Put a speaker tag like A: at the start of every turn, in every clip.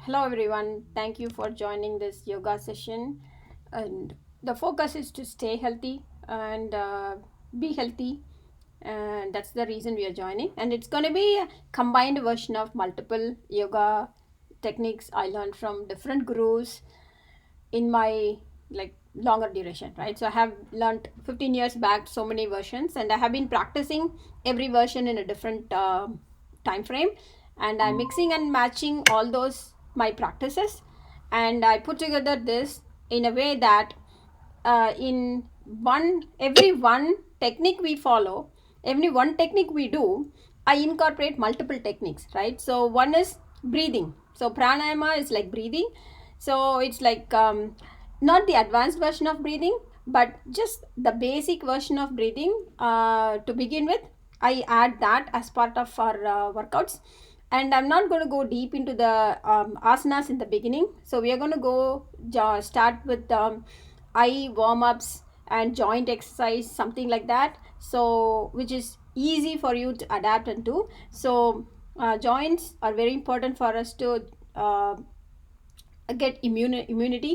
A: Hello everyone, thank you for joining this yoga session. And the focus is to stay healthy and be healthy, and that's the reason we are joining. And it's going to be a combined version of multiple yoga techniques I learned from different gurus in my longer duration, right? So I have learned 15 years back so many versions, and I have been practicing every version in a different time frame, and I'm mixing and matching all those my practices, and I put together this in a way that in every one technique we follow, every one technique we do, I incorporate multiple techniques, right? So one is breathing. So pranayama is like breathing. So it's like not the advanced version of breathing, but just the basic version of breathing to begin with. I add that as part of our workouts, and I'm not going to go deep into the asanas in the beginning. So we are going to go start with eye warm-ups and joint exercise, something like that, so which is easy for you to adapt and do. So joints are very important for us to get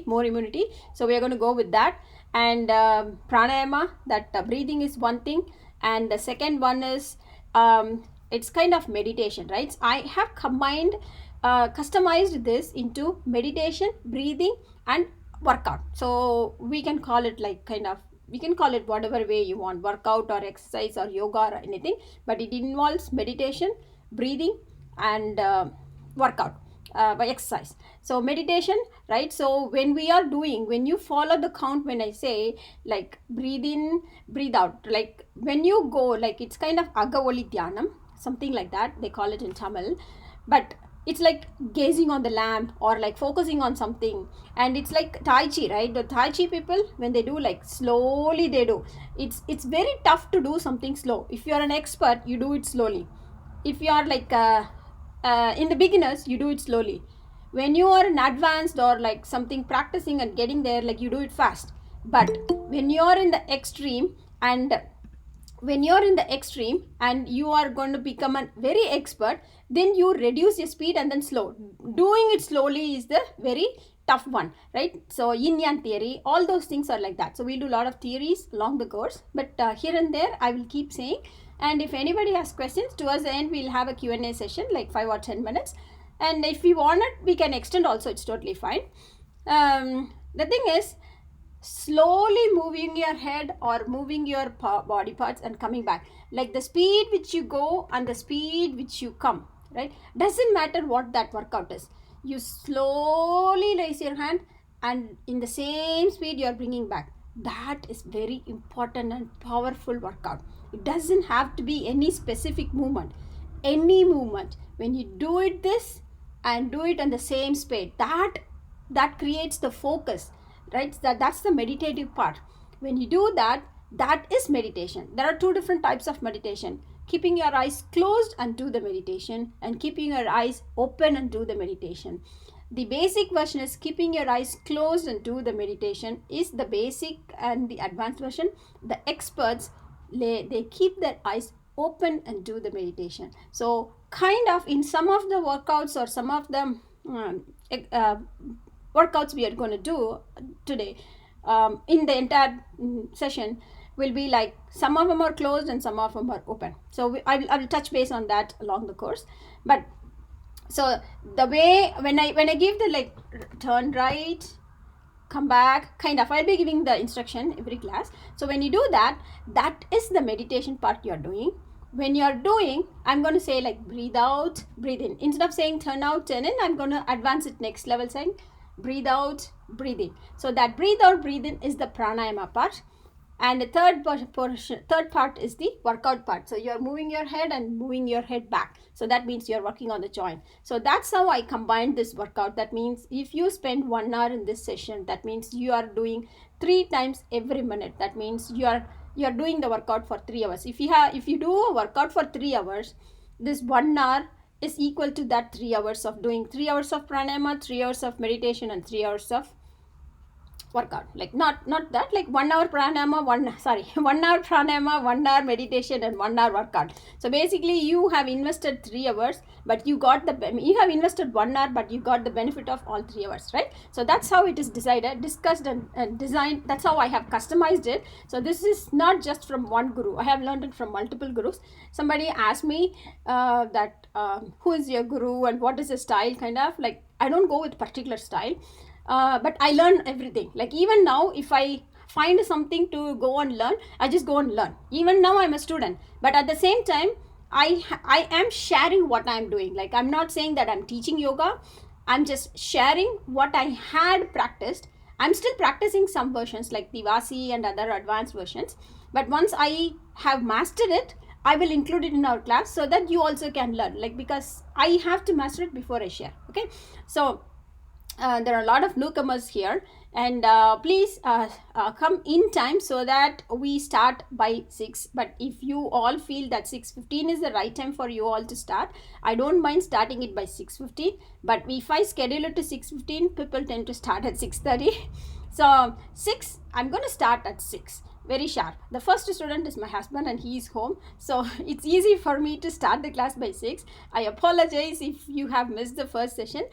A: more immunity. So we are going to go with that. And pranayama, that breathing is one thing, and the second one is it's kind of meditation, right? So I have combined customized this into meditation, breathing, and workout. So we can call it like kind of, we can call it whatever way you want, workout or exercise or yoga or anything, but it involves meditation, breathing, and workout by exercise. So meditation, right? So when you follow the count, when I say like breathe in, breathe out, like when you go, like it's kind of agavoli dhyanam, something like that they call it in Tamil, but it's like gazing on the lamp or like focusing on something. And it's like tai chi, right? The tai chi people, when they do, like slowly they do, it's very tough to do something slow. If you are an expert, you do it slowly. If you are like in the beginners, you do it slowly. When you are in advanced or like something practicing and getting there, like you do it fast. But when you are in the extreme, and when you're in the extreme and you are going to become a very expert, then you reduce your speed and then slow. Doing it slowly is the very tough one, right? So yin yang theory, all those things are like that. So we'll do a lot of theories along the course, but here and there I will keep saying. And if anybody has questions, towards the end we'll have a Q&A session like 5 or 10 minutes. And if we want it, we can extend also, it's totally fine. The thing is, slowly moving your head or moving your body parts and coming back, like the speed which you go and the speed which you come, right? Doesn't matter what that workout is. You slowly raise your hand, and in the same speed you are bringing back. That is very important and powerful workout. It doesn't have to be any specific movement. Any movement, when you do it this and do it on the same speed, that creates the focus, right? That's the meditative part. When you do that, that is meditation. There are two different types of meditation: keeping your eyes closed and do the meditation, and keeping your eyes open and do the meditation. The basic version is keeping your eyes closed and do the meditation is the basic, and the advanced version, the experts, they keep their eyes open and do the meditation. So kind of in some of the workouts or some of the uh, workouts we are going to do today, in the entire session, will be like some of them are closed and some of them are open. So I will touch base on that along the course. But so the way, when I give the like turn right, come back, kind of, I'll be giving the instruction every class. So when you do that, that is the meditation part you're doing. When you're doing, I'm going to say like breathe out, breathe in. Instead of saying turn out, turn in, I'm going to advance it next level, saying breathe out, breathe in. So that breathe out, breathe in is the pranayama part. And the third part is the workout part. So you're moving your head and moving your head back. So that means you're working on the joint. So that's how I combined this workout. That means if you spend 1 hour in this session, that means you are doing 3 times every minute. That means you're doing the workout for 3 hours. If you do a workout for 3 hours, this 1 hour is equal to that 3 hours of doing 3 hours of pranayama, 3 hours of meditation, and 3 hours of workout, like not that, like 1 hour pranayama, 1 hour pranayama, 1 hour meditation, and 1 hour workout. So basically you have invested 3 hours, but you have invested 1 hour, but you got the benefit of all 3 hours, right? So that's how it is discussed and designed. That's how I have customized it. So this is not just from one guru. I have learned it from multiple gurus. Somebody asked me that who is your guru and what is the style, kind of like I don't go with particular style, but I learn everything. Like even now, if I find something to go and learn, I just go and learn. Even now I'm a student, but at the same time I am sharing what I'm doing. Like I'm not saying that I'm teaching yoga, I'm just sharing what I had practiced. I'm still practicing some versions like Divasi and other advanced versions, but once I have mastered it, I will include it in our class so that you also can learn, like because I have to master it before I share. Okay, so there are a lot of newcomers here, and please come in time so that we start by 6. But if you all feel that 6:15 is the right time for you all to start, I don't mind starting it by 6:15. But if I schedule it to 6:15, people tend to start at 6:30. So 6, I'm going to start at 6, very sharp. The first student is my husband and he is home, so it's easy for me to start the class by 6. I apologize if you have missed the first session,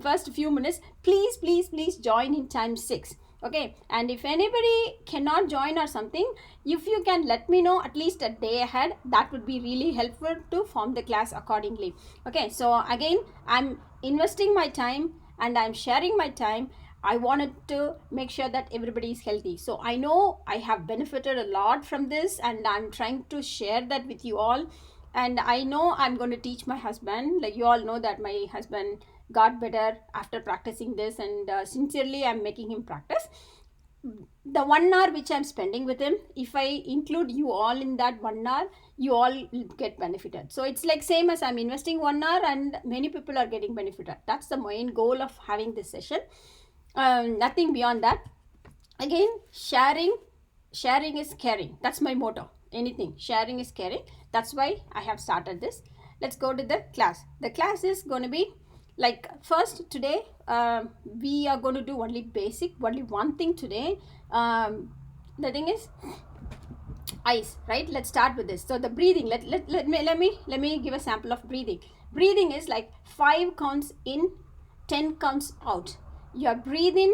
A: first few minutes. Please join in time 6. Okay, and if anybody cannot join or something, if you can let me know at least a day ahead, that would be really helpful to form the class accordingly. Okay, so again, I'm investing my time and I'm sharing my time. I wanted to make sure that everybody is healthy. So I know I have benefited a lot from this, and I'm trying to share that with you all. And I know I'm going to teach my husband. Like you all know that my husband got better after practicing this, and sincerely I'm making him practice. The 1 hour which I'm spending with him, if I include you all in that 1 hour, you all get benefited. So it's like same as I'm investing 1 hour and many people are getting benefited. That's the main goal of having this session. Nothing beyond that. Again, sharing is caring. That's my motto. Anything, sharing is caring. That's why I have started this. Let's go to the class. The class is going to be like, first today we are going to do only one thing today. The thing is eyes, right? Let's start with this. So the breathing, let me give a sample of breathing. Breathing is like 5 counts in, 10 counts out. Your breathe in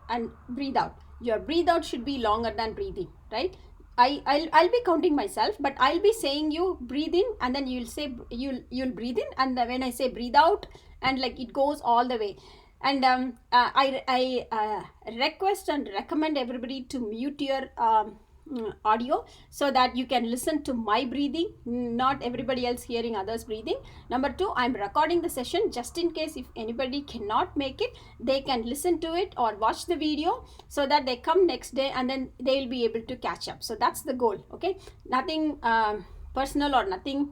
A: and breathe out. Your breathe out should be longer than breathing, right? I'll be counting myself, but I'll be saying you breathe in, and then you'll say you'll breathe in, and then when I say breathe out, and like it goes all the way. And I request and recommend everybody to mute your audio so that you can listen to my breathing, not everybody else hearing others breathing. Number 2, I'm recording the session just in case if anybody cannot make it, they can listen to it or watch the video so that they come next day and then they'll be able to catch up. So that's the goal. Okay, nothing personal or nothing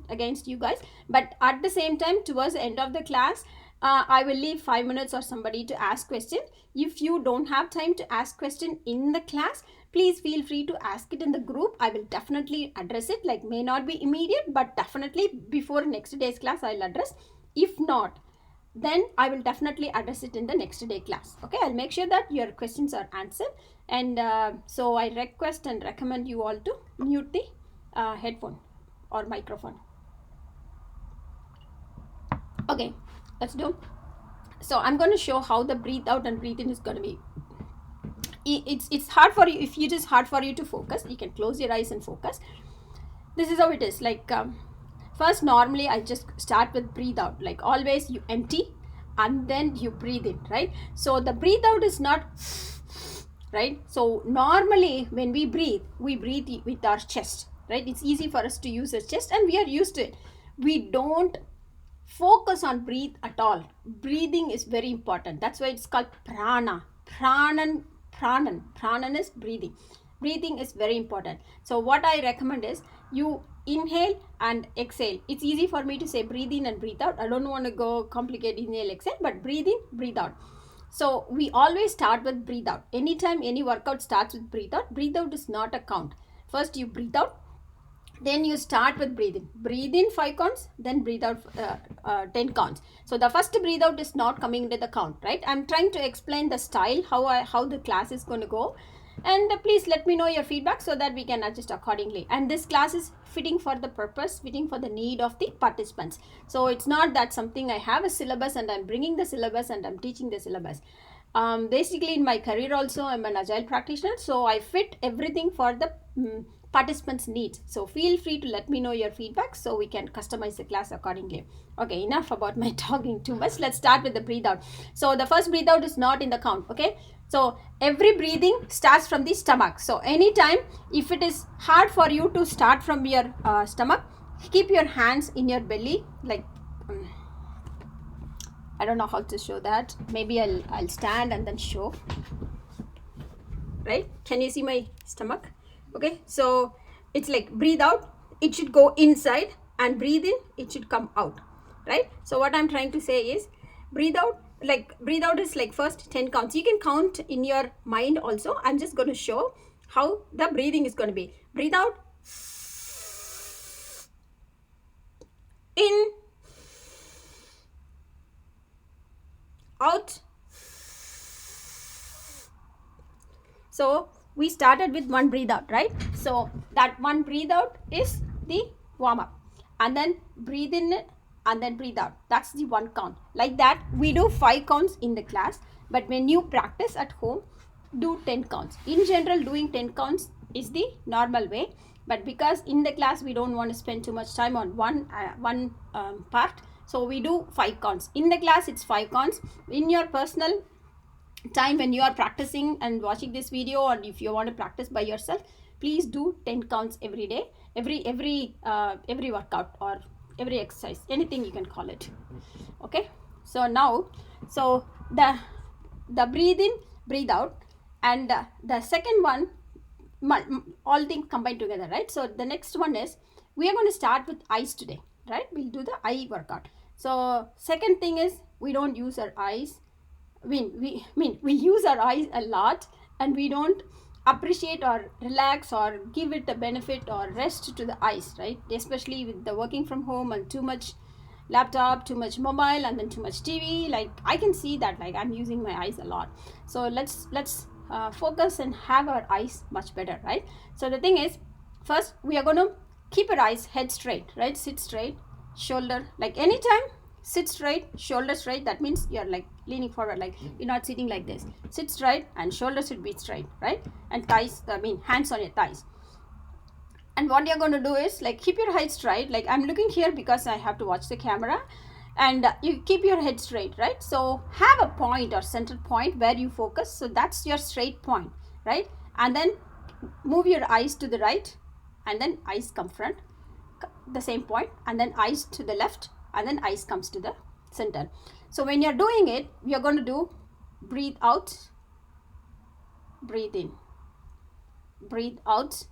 A: against you guys, but at the same time, towards the end of the class, I will leave 5 minutes or somebody to ask question. If you don't have time to ask question in the class, please feel free to ask it in the group. I will definitely address it. Like may not be immediate, but definitely before next day's class I'll address. If not, then I will definitely address it in the next day class. Okay, I'll make sure that your questions are answered. And so I request and recommend you all to mute the headphone or microphone. Okay, let's do. So I'm going to show how the breathe out and breathe in is going to be. It's hard for you. If it is hard for you to focus, you can close your eyes and focus. This is how it is. Like first, normally I just start with breathe out. Like always you empty and then you breathe in, right? So the breathe out is not right. So normally when we breathe with our chest, right? It's easy for us to use our chest and we are used to it. We don't focus on breathe at all. Breathing is very important. That's why it's called prana. Pranan is breathing. Breathing is very important. So what I recommend is you inhale and exhale. It's easy for me to say breathe in and breathe out. I don't want to go complicate inhale, exhale, but breathe in, breathe out. So we always start with breathe out. Anytime any workout starts with breathe out is not a count. First you breathe out, Then you start with breathing. Breathe in 5 counts, then breathe out 10 counts. So the first breathe out is not coming into the count, right? I'm trying to explain the style, how the class is going to go. And please let me know your feedback so that we can adjust accordingly. And this class is fitting for the purpose, fitting for the need of the participants. So it's not that something I have a syllabus and I'm bringing the syllabus and I'm teaching the syllabus. Basically in my career also I'm an agile practitioner, so I fit everything for the participants needs. So feel free to let me know your feedback so we can customize the class accordingly. Okay, enough about my talking too much. Let's start with the breathe out. So the first breathe out is not in the count. Okay, so every breathing starts from the stomach. So anytime if it is hard for you to start from your stomach, keep your hands in your belly, like I don't know how to show that. Maybe I'll stand and then show. Right? Can you see my stomach? Okay, so it's like breathe out, it should go inside, and breathe in, it should come out. Right? So what I'm trying to say is breathe out, like breathe out is like first 10 counts. You can count in your mind also. I'm just going to show how the breathing is going to be. Breathe out, in, out. So we started with one breathe out, right? So that one breathe out is the warm up, and then breathe in and then breathe out. That's the one count. Like that we do 5 counts in the class, but when you practice at home, do 10 counts. In general, doing 10 counts is the normal way, but because in the class we don't want to spend too much time on one part, so we do 5 counts. In the class it's 5 counts. In your personal time when you are practicing and watching this video, or if you want to practice by yourself, please do 10 counts every day, every workout or every exercise, anything you can call it. Okay, so now, so the breathe in, breathe out, and the second one, all things combined together, right? So the next one is we are going to start with eyes today, right? We'll do the eye workout. So second thing is we don't use our eyes. We use our eyes a lot, and we don't appreciate or relax or give it a benefit or rest to the eyes, right? Especially with the working from home and too much laptop, too much mobile, and then too much TV. Like I can see that, like I'm using my eyes a lot. So let's focus and have our eyes much better, right? So the thing is, first we are going to keep our eyes head straight, right? Sit straight, shoulder, like anytime sit straight, shoulder straight. That means you're like leaning forward, like you're not sitting like this. Sit straight and shoulders should be straight, right? And thighs, hands on your thighs. And what you're going to do is like keep your head straight. Like I'm looking here because I have to watch the camera, and you keep your head straight, right? So have a point or center point where you focus. So that's your straight point, right? And then move your eyes to the right, and then eyes come front, the same point, and then eyes to the left, and then eyes comes to the center. So when you're doing it, you're going to do breathe out, breathe in, breathe out,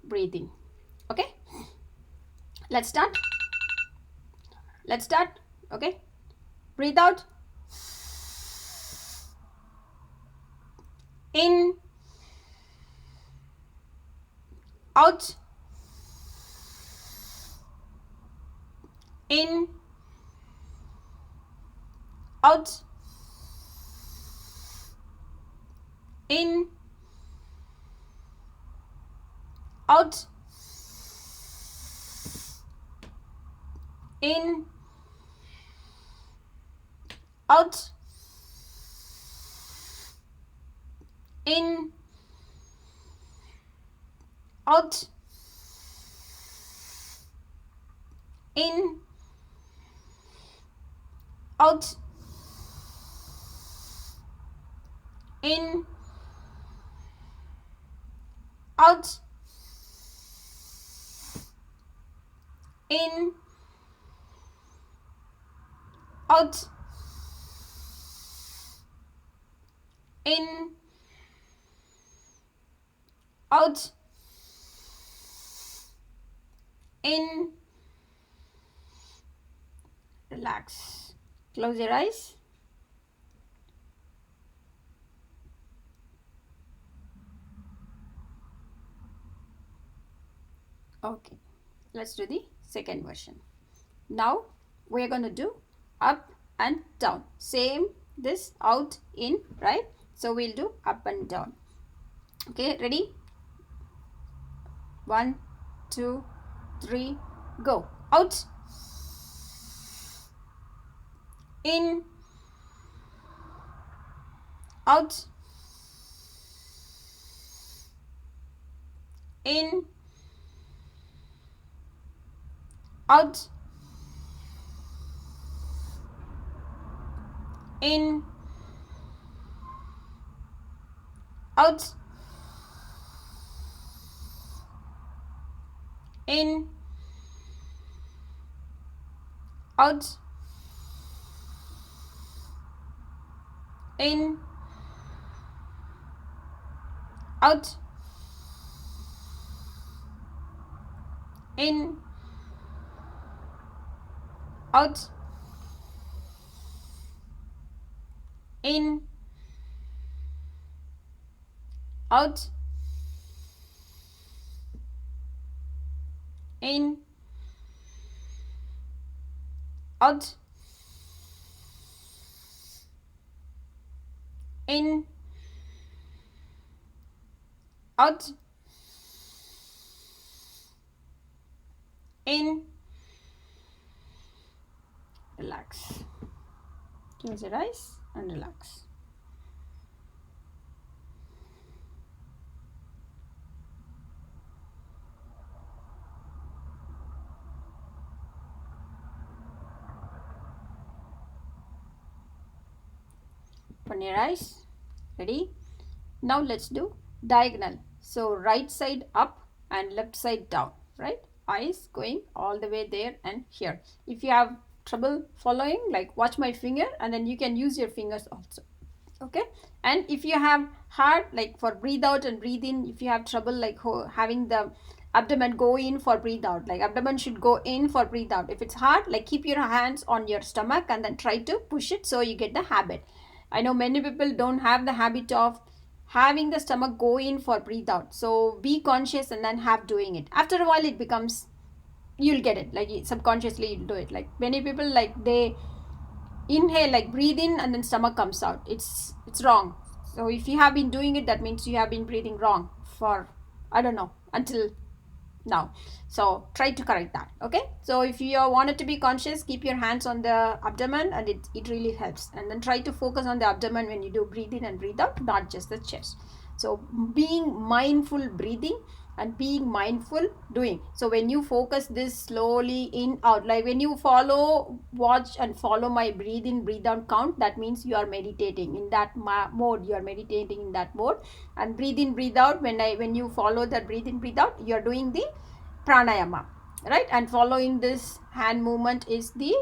A: breathe in. Okay, let's start. Okay, breathe out, in, out, in, out, in, out, in, out, in, out, in, out, in, out, in, out, in, out, in. Relax. Close your eyes. Okay, let's do the second version. Now we're going to do up and down. Same, this out, in, right? So we'll do up and down. Okay, ready? 1, 2, 3, go. Out, in, out, in, out, in, out, in, out, in, out, in, out, in, out, in, out, in, out, in, relax. Close your eyes and relax. Open your eyes. Ready? Now let's do diagonal. So right side up and left side down, right? Eyes going all the way there and here. If you have trouble following, like watch my finger and then you can use your fingers also. Okay, and if you have hard, like for breathe out and breathe in, if you have trouble like having the abdomen go in for breathe out, like abdomen should go in for breathe out. If it's hard, like keep your hands on your stomach and then try to push it so you get the habit. I know many people don't have the habit of having the stomach go in for breathe out, so be conscious and then have doing it. After a while it becomes, you'll get it, like subconsciously you'll do it. Like many people, like they inhale, like breathe in and then stomach comes out. It's wrong. So if you have been doing it, that means you have been breathing wrong for, I don't know, until now. So try to correct that. Okay, so if you wanted to be conscious, keep your hands on the abdomen and it really helps. And then try to focus on the abdomen when you do breathe in and breathe out, not just the chest. So being mindful breathing and being mindful doing. So when you focus this slowly in out, like when you follow, watch and follow my breathe in breathe out count, that means you are meditating in that mode. You are meditating in that mode. And breathe in breathe out, when you follow that breathe in breathe out, you are doing the pranayama, right? And following this hand movement is the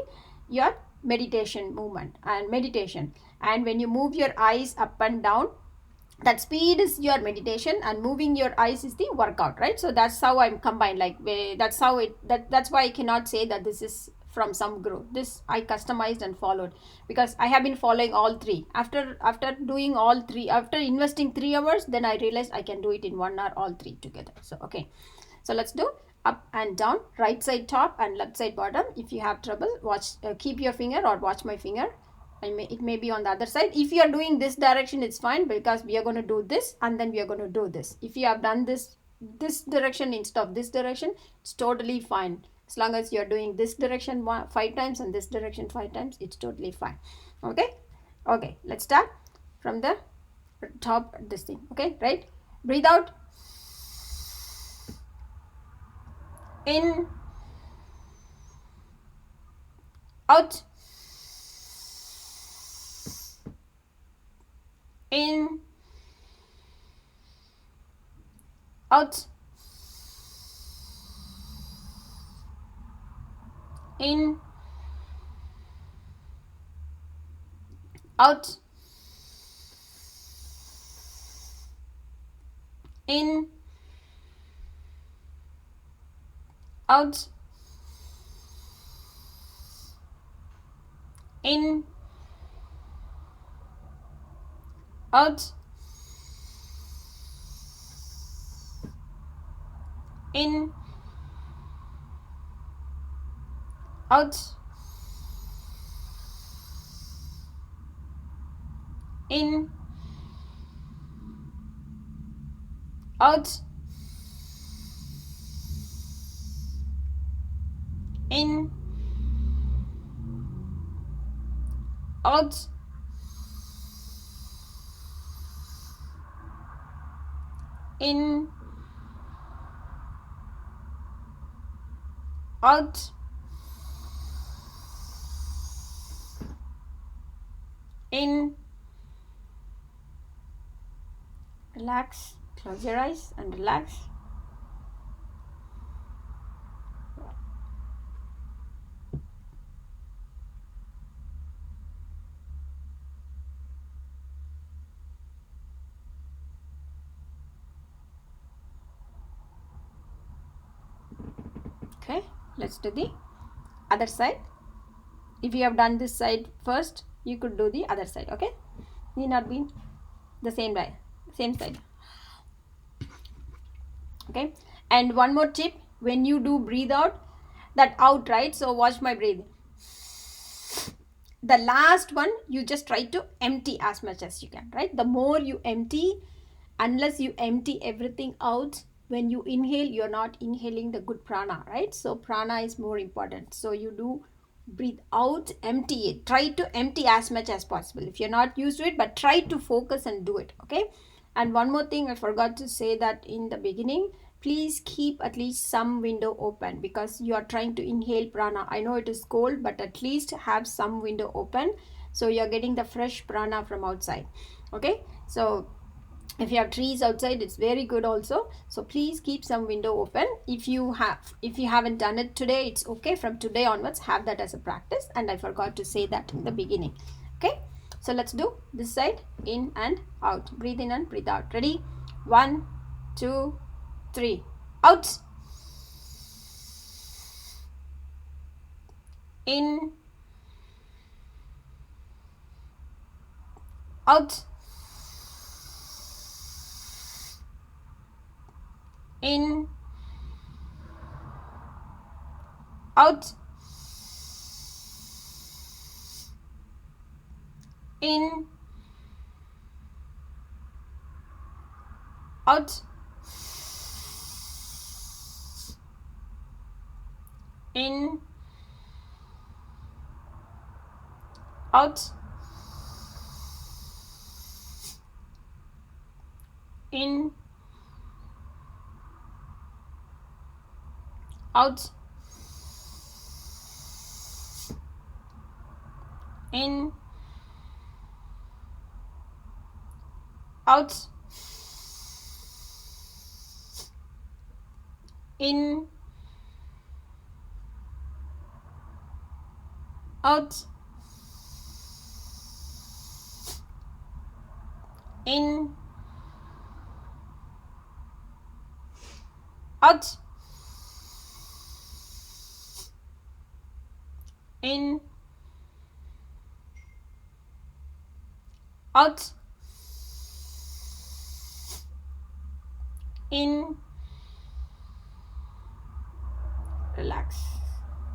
A: your meditation movement and meditation. And when you move your eyes up and down, that speed is your meditation and moving your eyes is the workout, right? So that's how I'm combined, like that's how that's why I cannot say that this is from some group. This I customized and followed because I have been following all three. After doing all three, after investing 3 hours, then I realized I can do it in 1 hour, all three together. So okay, so let's do up and down, right side top and left side bottom. If you have trouble, watch, keep your finger or watch my finger. It may be on the other side. If you are doing this direction, it's fine because we are going to do this and then we are going to do this. If you have done this direction instead of this direction, it's totally fine. As long as you are doing this direction 5 times and this direction 5 times, it's totally fine. Okay, okay, let's start from the top, this thing. Okay, right? Breathe out, in, out, in, out, in, out, in, out, in, out, in, out, in, out, in, out, in, out, in. Relax, close your eyes and relax. Okay, let's do the other side. If you have done this side first, you could do the other side. Okay, need not be the same side. Okay, and one more tip, when you do breathe out, that out, right? So watch my breathing. The last one, you just try to empty as much as you can, right? The more you empty, unless you empty everything out, when you inhale, you're not inhaling the good prana, right? So prana is more important. So you do breathe out, empty it. Try to empty as much as possible. If you're not used to it, but try to focus and do it, okay? And one more thing, I forgot to say that in the beginning, please keep at least some window open because you are trying to inhale prana. I know it is cold, but at least have some window open so you're getting the fresh prana from outside. Okay, so if you have trees outside, it's very good also. So please keep some window open. If you haven't done it today, it's okay. From today onwards, have that as a practice. And I forgot to say that in the beginning. Okay, so let's do this side, in and out. Breathe in and breathe out. Ready? 1, 2, 3. Out, in, out, in, out, in, out, in, out, in, out, in, out, in, out, in, out, in, out, in. Relax.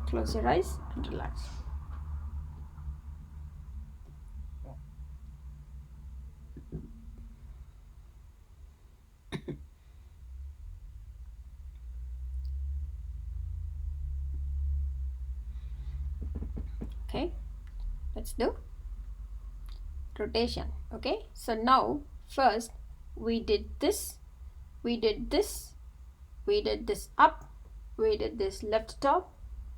A: Close your eyes and relax. Okay, let's do rotation. Okay, so now first we did this, we did this, we did this up, we did this left top,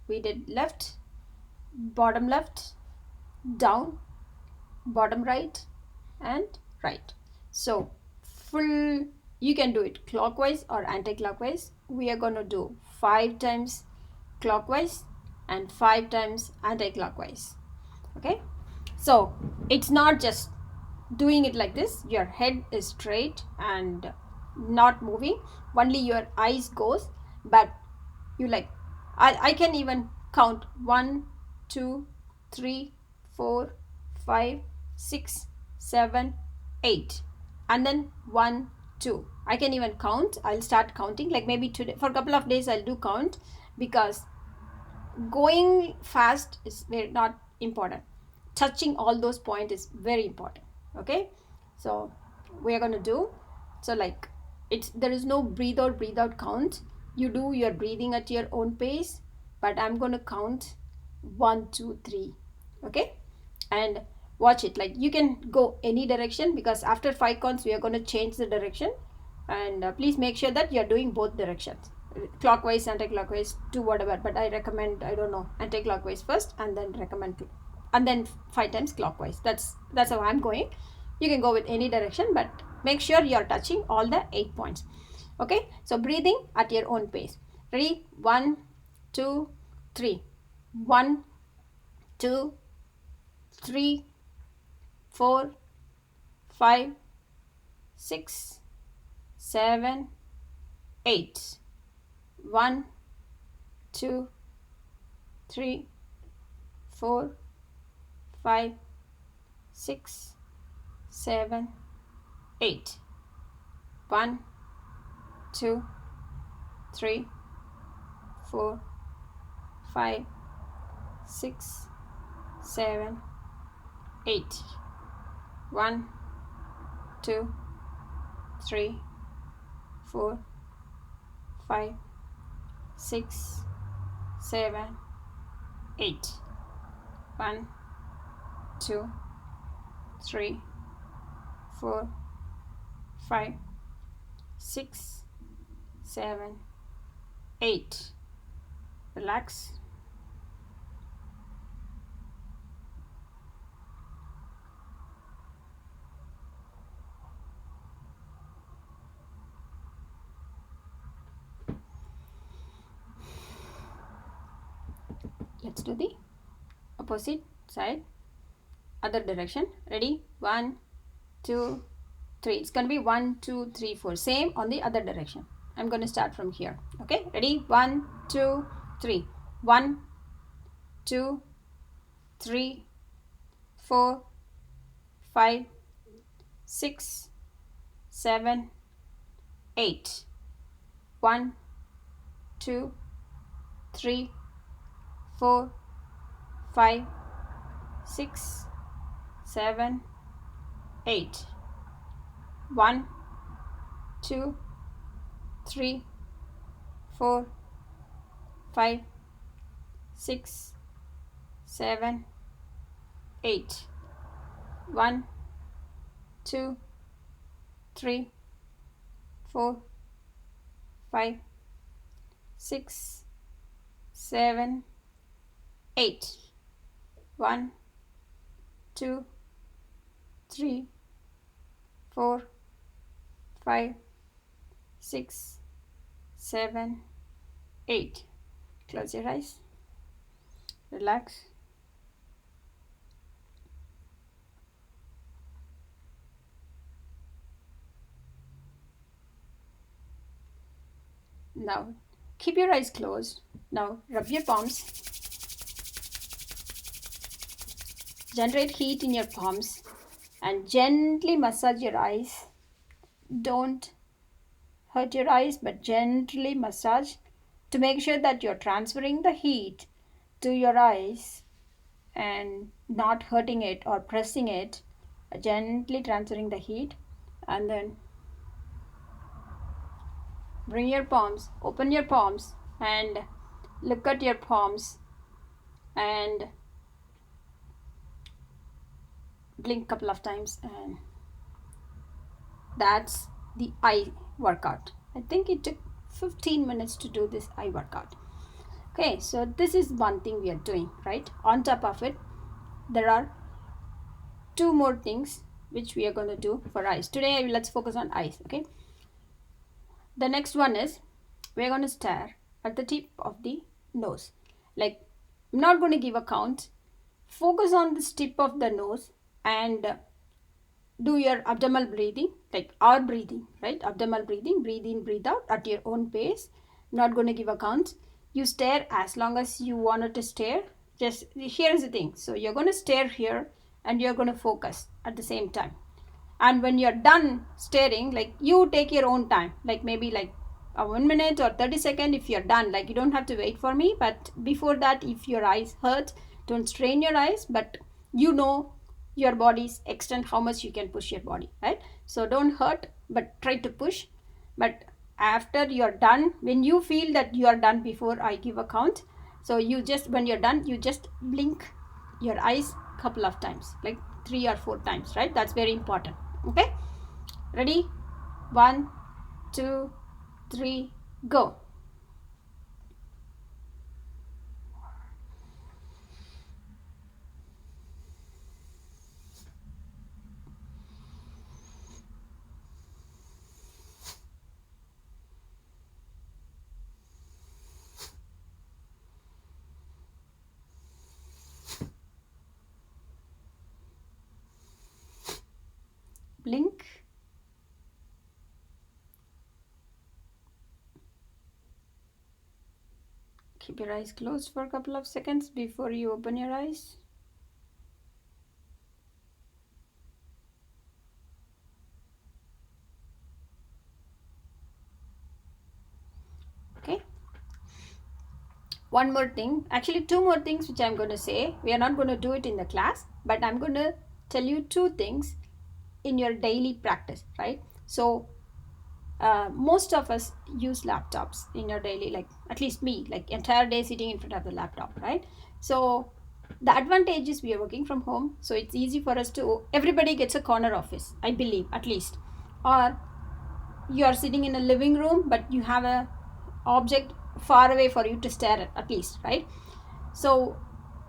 A: we did left, bottom left, down, bottom right, and right. So full, you can do it clockwise or anti-clockwise. We are going to do 5 times clockwise and 5 times anti-clockwise. Okay, so it's not just doing it like this, your head is straight and not moving, only your eyes goes, but you like, I can even count 1, 2, 3, 4, 5, 6, 7, 8, and then 1, 2. I can even count. I'll start counting, like maybe today for a couple of days I'll do count, because going fast is very not important. Touching all those points is very important. Okay, so we are going to do, so like, there is no breathe out count. You do your breathing at your own pace, but I'm going to count 1, 2, 3. Okay, and watch it. Like, you can go any direction, because after 5 counts we are going to change the direction. And please make sure that you're doing both directions, clockwise, anti-clockwise, do whatever, but I recommend, I don't know, anti-clockwise first, and then and then 5 times clockwise. That's how I'm going. You can go with any direction, but make sure you're touching all the 8 points. Okay, so breathing at your own pace. Ready? 1, 2, 3. 1, 2, 3, 4, 5, 6, 7, 8. 1, 2, 3, 4, 5, 6, 7, 8. 1, 2, 3, 4, 5, 6, 7, 8. 1, 2, 3, 4, 5, 6, 7, 8. 1, 2, 3, 4, 5, 6, 7, 8. Relax. Let's do the opposite side, other direction. Ready? 1, 2, 3. It's going to be 1, 2, 3, 4. Same on the other direction. I'm going to start from here. Okay, ready? 1, 2, 3. 1, 2, 3, 4, 5, 6, 7, 8. 1, 2, 3, 4, 5, 6, 7, 8. 1, 2, 3, 4, 5, 6, 7, 8. 1, 2, 3, 4, 5, 6, 7, 8. 1, 2, 3, 4, 5, 6, 7, 8. Close your eyes. Relax. Now, keep your eyes closed. Now, rub your palms. Generate heat in your palms and gently massage your eyes. Don't hurt your eyes, but gently massage to make sure that you're transferring the heat to your eyes and not hurting it or pressing it. Gently transferring the heat, and then bring your palms, open your palms, and look at your palms and blink a couple of times, and that's the eye workout. I think it took 15 minutes to do this eye workout. Okay, so this is one thing we are doing, right? On top of it, there are 2 more things which we are going to do for eyes. Today, let's focus on eyes, okay? The next one is, we're going to stare at the tip of the nose. Like, I'm not going to give a count. Focus on the tip of the nose and do your abdominal breathing, like our breathing, right? Abdominal breathing, breathe in, breathe out at your own pace. I'm not going to give a count. You stare as long as you wanted to stare. Just here's the thing. So you're going to stare here and you're going to focus at the same time. And when you're done staring, like, you take your own time, like maybe like 1 minute or 30 seconds if you're done. Like, you don't have to wait for me, but before that, if your eyes hurt, don't strain your eyes, but you know your body's extent, how much you can push your body, right? So don't hurt, but try to push. But after you're done, when you feel that you are done before I give a count, so you just, when you're done, you just blink your eyes couple of times, like 3 or 4 times, right? That's very important. Okay, ready? 1, 2, 3, go. Blink. Keep your eyes closed for a couple of seconds before you open your eyes. Okay. One more thing, actually 2 more things which I'm going to say. We are not going to do it in the class, but I'm going to tell you 2 things in your daily practice, right? So most of us use laptops in your daily, like at least me, like entire day sitting in front of the laptop, right? So the advantage is we are working from home, so it's easy for us to, everybody gets a corner office, I believe, at least. Or you are sitting in a living room, but you have a object far away for you to stare at least, right? So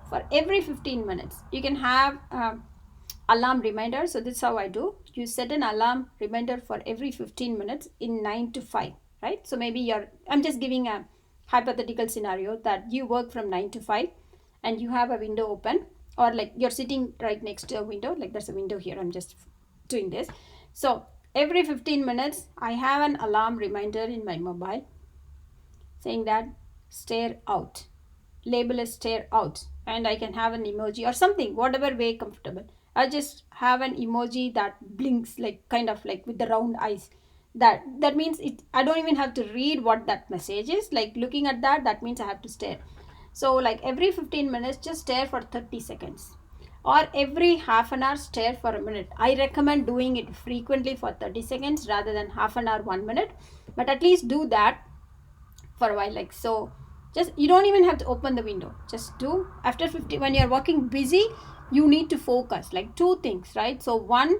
A: for every 15 minutes you can have alarm reminder. So this is how I do. You set an alarm reminder for every 15 minutes in 9 to 5, right? So maybe I'm just giving a hypothetical scenario that you work from 9 to 5 and you have a window open, or like you're sitting right next to a window, like there's a window here, I'm just doing this. So every 15 minutes I have an alarm reminder in my mobile saying that stare out, label is stare out, and I can have an emoji or something, whatever way comfortable. I just have an emoji that blinks, like kind of like with the round eyes. That means it, I don't even have to read what that message is. Like looking at that means I have to stare. So like every 15 minutes just stare for 30 seconds, or every half an hour stare for a minute. I recommend doing it frequently for 30 seconds rather than half an hour 1 minute, but at least do that for a while. Like, so just, you don't even have to open the window, just do. After 50, when you're working busy, you need to focus like 2 things, right? So one,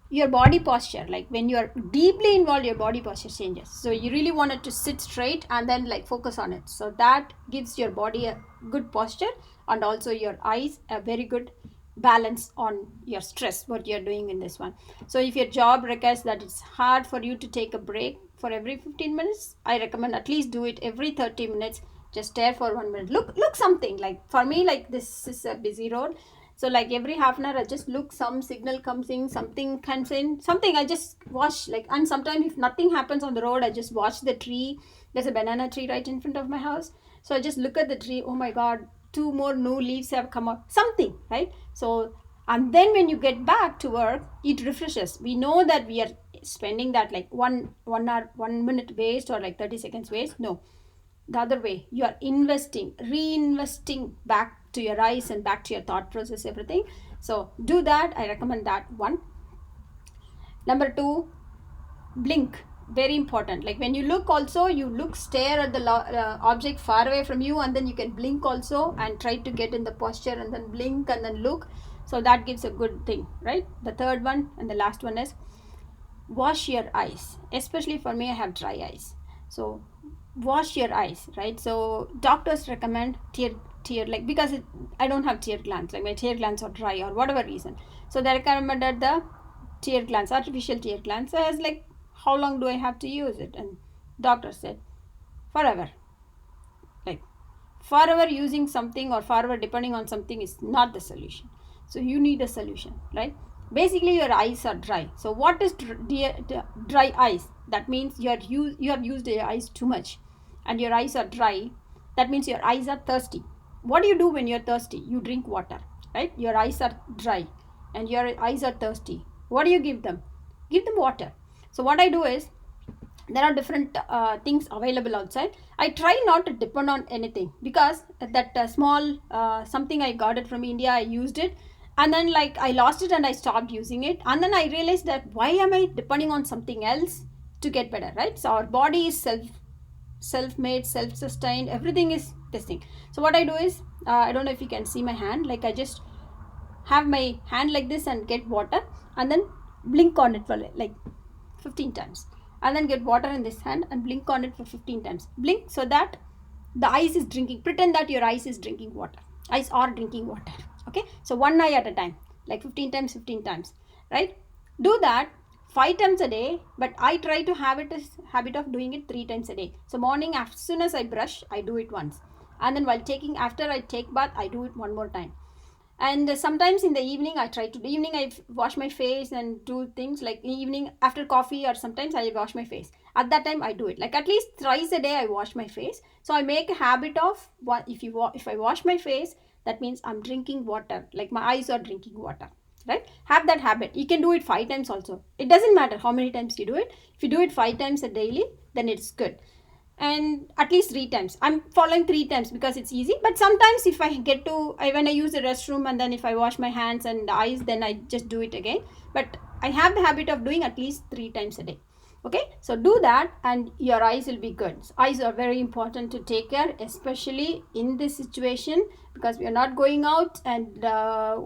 A: your body posture, like when you're deeply involved, your body posture changes. So you really want it to sit straight and then like focus on it, so that gives your body a good posture, and also your eyes a very good balance on your stress, what you're doing in this one. So if your job requires that it's hard for you to take a break for every 15 minutes, I recommend at least do it every 30 minutes. Just stare for 1 minute, look something. Like for me, like this is a busy road, so like every half an hour I just look, some signal comes in, something comes in, something I just watch. Like, and sometimes if nothing happens on the road, I just watch the tree. There's a banana tree right in front of my house, so I just look at the tree. Oh my god, 2 more new leaves have come out, something, right? So, and then when you get back to work, it refreshes. We know that we are spending that like one hour 1 minute waste, or like 30 seconds waste. No, the other way, you are investing, reinvesting back to your eyes and back to your thought process, everything. So do that, I recommend that one. Number 2, blink, very important. Like when you look also, you look, stare at the object far away from you, and then you can blink also and try to get in the posture and then blink and then look. So that gives a good thing, right? The third one and the last one is wash your eyes. Especially for me, I have dry eyes, so wash your eyes, right? So doctors recommend tear, like because I don't have tear glands, like my tear glands are dry or whatever reason, so they recommended the tear glands, artificial tear glands. So I was like, how long do I have to use it? And doctor said forever. Like forever using something or forever depending on something is not the solution. So you need a solution, right? Basically your eyes are dry. So what is dry eyes? That means you have used your eyes too much and your eyes are dry. That means your eyes are thirsty. What do you do when you're thirsty? You drink water, right? Your eyes are dry and your eyes are thirsty. What do you give them? Give them water. So what I do is There are different things available outside. I try not to depend on anything, because that small something I got it from India, I used it, and then like I lost it and I stopped using it, and then I realized that why am I depending on something else to get better, right? So our body is self-made, self-sustained, everything is this thing. So what I do is, I don't know if you can see my hand, like I just have my hand like this and get water, and then blink on it for like 15 times, and then get water in this hand and blink on it for 15 times. Blink so that the eyes is drinking, pretend that your eyes is drinking water, eyes are drinking water. Okay, so one eye at a time, like 15 times, 15 times, right? Do that 5 times a day, but I try to have it as habit of doing it 3 times a day. So morning, as soon as I brush, I do it once, and then while taking, after I take bath, I do it one more time. And sometimes in the evening, I try to the evening I wash my face and do things like evening after coffee, or sometimes I wash my face. At that time I do it like at least thrice a day. I wash my face, so I make a habit of what, if I wash my face, that means I'm drinking water, like my eyes are drinking water, right? Have that habit. You can do it 5 times also, it doesn't matter how many times you do it. If you do it 5 times a daily, then it's good. And at least 3 times, I'm following 3 times because it's easy. But sometimes if I get to when I use the restroom, and then if I wash my hands and eyes, then I just do it again. But I have the habit of doing at least 3 times a day. Okay, so do that and your eyes will be good. Eyes are very important to take care, especially in this situation, because we are not going out, and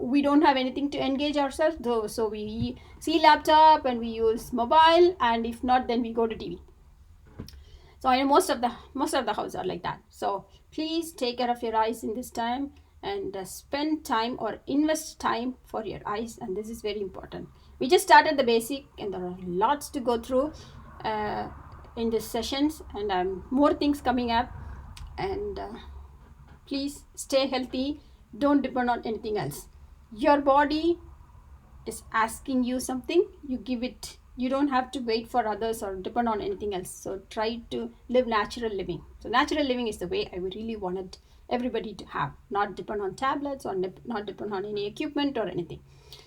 A: we don't have anything to engage ourselves though, so we see laptop and we use mobile, and if not, then we go to TV. So I know most of the house are like that. So please take care of your eyes in this time, and spend time or invest time for your eyes, and this is very important. We just started the basic, and there are lots to go through uh, in these sessions, and more things coming up. And please stay healthy, don't depend on anything else. Your body is asking you something, you give it. You don't have to wait for others or depend on anything else. So try to live natural living. So natural living is the way I would really wanted everybody to have, not depend on tablets, or not depend on any equipment or anything.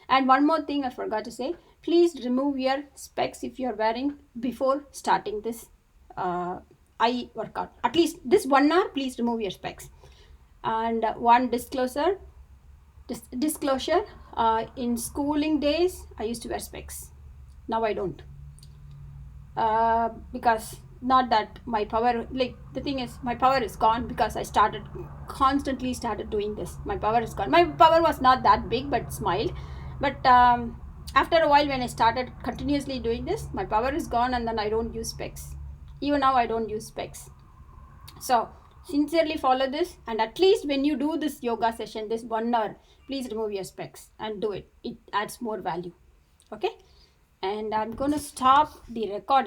A: And one more thing I forgot to say, please remove your specs if you're wearing before starting this eye workout. At least this 1 hour, please remove your specs. And one disclosure, in schooling days I used to wear specs. Now I don't, because not that my power, like the thing is my power is gone, because I constantly started doing this. My power is gone. My power was not that big, but smiled. But after a while, when I started continuously doing this, my power is gone, and then I don't use specs. Even now I don't use specs. So sincerely follow this, and at least when you do this yoga session, this 1 hour, please remove your specs and do it. It adds more value. Okay, and I'm going to stop the recording.